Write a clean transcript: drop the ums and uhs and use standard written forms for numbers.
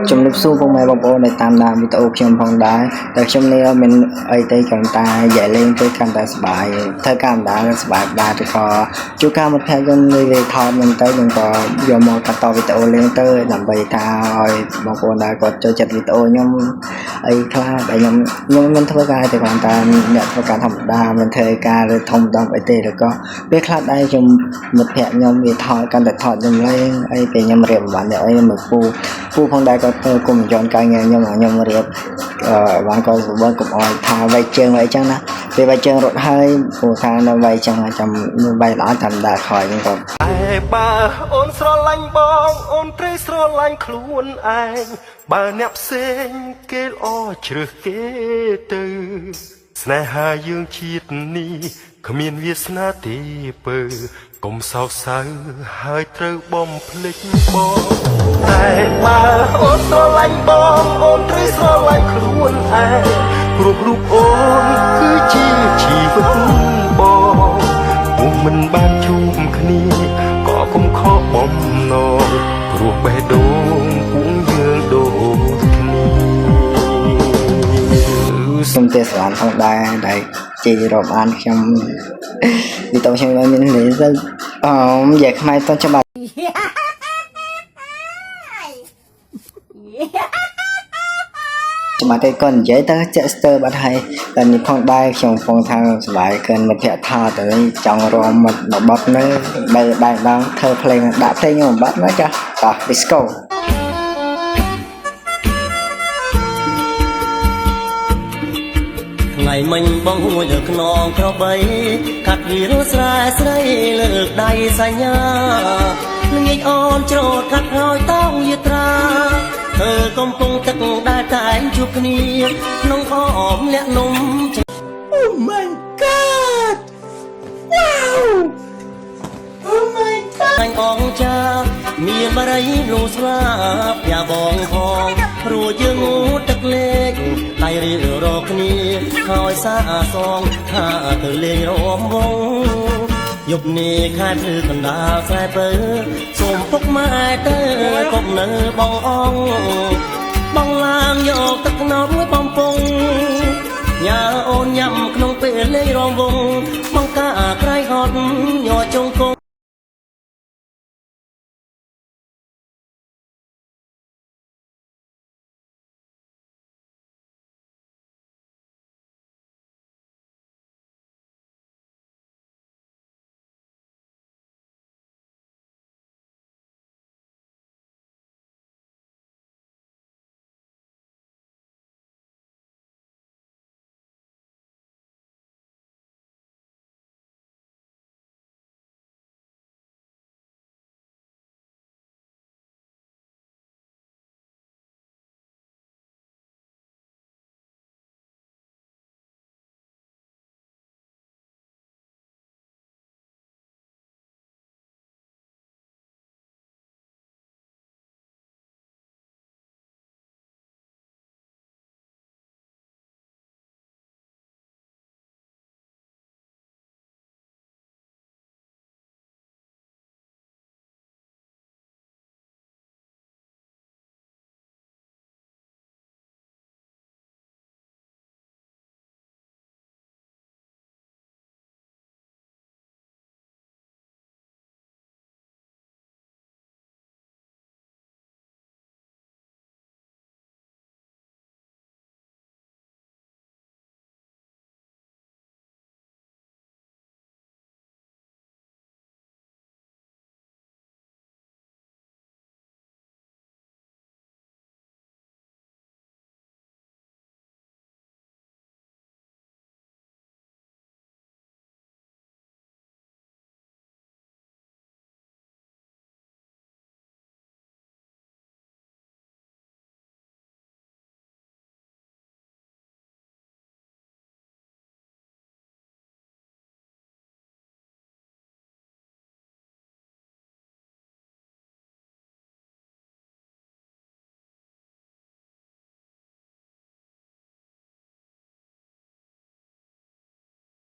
ជំរាបសួរពុកម៉ែបងប្អូនដែលតាមដានវីដេអូខ្ញុំផងដែរតែខ្ញុំនេះមានអីទេគ្រាន់តែនិយាយលេងទៅកាន់តែសប្បាយធ្វើការម្ដងសប្បាយដែរឬក៏ជួបការមិត្តភក្តិខ្ញុំនិយាយថតហ្នឹងទៅខ្ញុំក៏យកមកកាត់តវីដេអូលេងទៅដើម្បីថាឲ្យបងប្អូនដែរគាត់ចូលចិត្តវីដេអូខ្ញុំអីខ្លះដែលខ្ញុំមិនធ្វើការតែគ្រាន់តែអ្នកធ្វើការធម្មតាមិនធ្វើការឬធំដុំអីទេឬក៏ពេលខ្លះដែរខ្ញុំមិត្តភក្តិខ្ញុំវាថតកាន់តែថតខ្ញុំលេងអីពេលខ្ញុំរៀបបានអីមកពូផងដែរគាត់គុំយន់កាយខ្ញុំរៀបបានក៏បើកុំអោយថាវាយជើងអីចឹងណាពេលវាយជើងរត់ហើយពូថានៅវាយចឹងចាំវាយល្អតាមដាខ້ອຍហ្នឹងក៏តែបើអូនស្រឡាញ់បងអូនត្រូវស្រឡាញ់ខ្លួនឯងបើអ្នកផ្សេងគេល្អជ្រើសគេទៅស្នេហាយើងជាតិនេះគ្មានវាសនាទេពើកុំសោកសៅហើយត្រូវបំភ្លេចបងតែបើអូនស្រឡាញ់បងអូនត្រូវស្រឡាញ់ខ្លួនឯងព្រោះរូបអូនគឺជាជីវិតបងពុំមិនបានជួបគ្នាក៏កុំខកបំណងព្រោះបេះដូងពួកយើងដូចគ្នាសូមទេសនាផងដែរដែលជារាប់អានខ្ញុំវីដេអូខ្ញុំមានលេងទៅនិយាយខ្មែរតច្បាស់តែគាត់និយាយទៅចាក់ស្ទើបាត់ហើយតែនេះផងដែរខ្ញុំផងថាសប្បាយកិនមិត្តភក្តិថាទៅចង់រមមិត្តបបត់នៅបើបែរដងធ្វើភ្លេងដាក់ភ្លេងខ្ញុំបាត់ណាចាតោះ disco ថ្ងៃមិញបងហួយលើខ្នងក្របីកាត់វារស្រែស្រីលើកដៃសញ្ញាល្ងាចអូនច្រូតកាត់ហើយតោងយាត្រាធ្វើកំពុងទឹកដែលតែងជួបគ្នាក្នុងអមអ្នកនំ Oh my god Wow Oh my god អញអងចាមានបរិយលូស្លាប់យ៉ាបងផងព្រោះយើងទឹកលេខដៃរៀលរកគ្នាហើយសាសងថាទៅលេងរំវងយប់នេះខែព្រឺកណ្ដាលខ្សែពើសូមពុកម៉ែទៅកុំនៅបងអងបងឡើងយកទឹកណោតមួយបំពង់ញ៉ាអូនញ៉ាំក្នុងពេលលេងរំវង